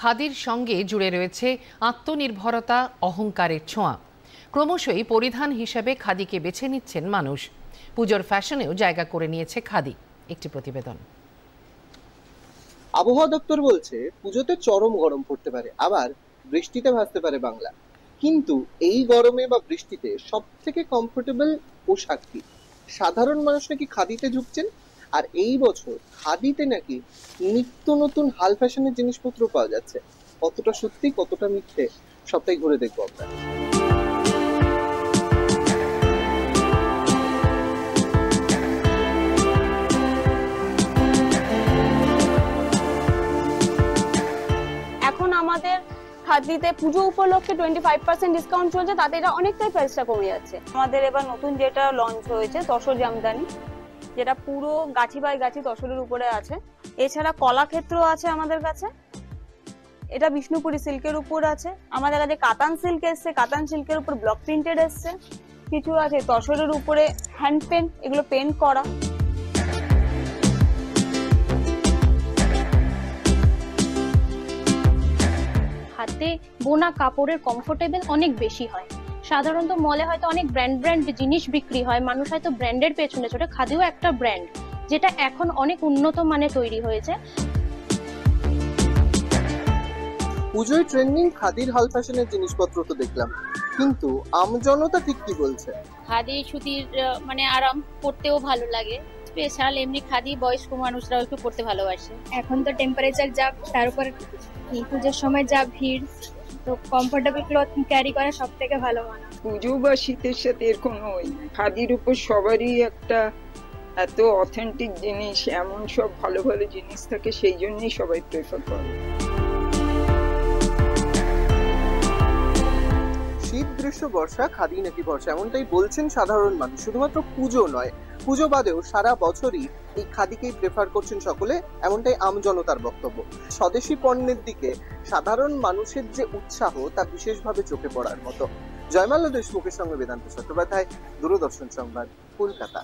খাদির সঙ্গে জুড়ে রয়েছে আত্মনির্ভরতা, অহংকারের ছোঁয়া। ক্রমশই পরিধান হিসেবে খাদিকে বেছে নিচ্ছেন মানুষ। পুজোর ফ্যাশনেও জায়গা করে নিয়েছে খাদি। একটি প্রতিবেদন। আবহাওয়া দপ্তর বলছে পুজোতে চরম গরম পড়তে পারে, আবার বৃষ্টিতে ভাসতে পারে বাংলা। কিন্তু এই গরমে বা বৃষ্টিতে সব থেকে কমফোর্টেবল পোশাক কি? সাধারণ মানুষ নাকি খাদিতে ঝুঁকছেন। আর এই বছর খাদিতে নাকি নিত্য নতুন হাল ফ্যাশনের জিনিসপত্র পাওয়া যাচ্ছে। কতটা সত্যি কতটা মিথ্যে সবটাই ঘুরে দেখবো আমরা। এখন আমাদের খাদিতে পুজো উপলক্ষে 25% ডিসকাউন্ট চলছে, তাতে এটা অনেকটাই প্রাইসটা কমে যাচ্ছে। আমাদের এবার নতুন যেটা লঞ্চ হয়েছে তসর জামদানি, যেটা পুরো গাছি বাই গাছি তসরের উপরে আছে। এছাড়া কলাক্ষেত্র আছে আমাদের কাছে, এটা বিষ্ণুপুরি সিল্কের উপর আছে। আমাদের কাছে কাতান সিল্ক এসছে, কাতান সিল্কের উপর ব্লক প্রিন্টেড এসছে। কিছু আছে তসরের উপরে হ্যান্ড পেন্ট, এগুলো পেন্ট করা। হাতে বোনা কাপড়ের কমফোর্টেবল অনেক বেশি হয়। সাধারণত মলে হয়তো অনেক ব্র্যান্ড জিনিস বিক্রি হয়, মানুষ হয়তো ব্র্যান্ডের পেছনে ছোটে। খাদিও একটা ব্র্যান্ড, যেটা এখন অনেক উন্নত মানে তৈরি হয়েছে। পুজোয় ট্রেন্ডিং খাদির হাল ফ্যাশনের জিনিসপত্র তো দেখলাম, কিন্তু আমজনতা ঠিক কি বলছে? খাদি সুতির মানে আরাম, পরতেও ভালো লাগে। স্পেশাল এমনি খাদি বয়স্ক মানুষরাও একটু পরতে ভালোবাসে। এখন তো টেম্পারেচার যা, তার উপর পুজোর সময় যা ভিড়, তো কমফোর্টেবল ক্লথ ক্যারি করা সব থেকে ভালো মনে হয়। পুজো বা শীতের সাথে এর কোনো খাদির উপর সবারই একটা এত অথেন্টিক জিনিস, এমন সব ভালো ভালো জিনিস থাকে, সেই জন্যই সবাই প্রেফার করে। শীত, গ্রীষ্ম, বর্ষা, খাদি নাকি বর্ষা, এমনটাই বলছেন সাধারণ মানুষ। শুধুমাত্র পুজো নয়, পুজো বাদেও সারা বছরই এই খাদিকেই প্রেফার করছেন সকলে, এমনটাই আমজনতার বক্তব্য। স্বদেশি পণ্যের দিকে সাধারণ মানুষের যে উৎসাহ তা বিশেষভাবে চোখে পড়ার মতো। জয়মাল্য দেশমুখের সঙ্গে বেদান্ত চট্টোপাধ্যায়, দূরদর্শন সংবাদ, কলকাতা।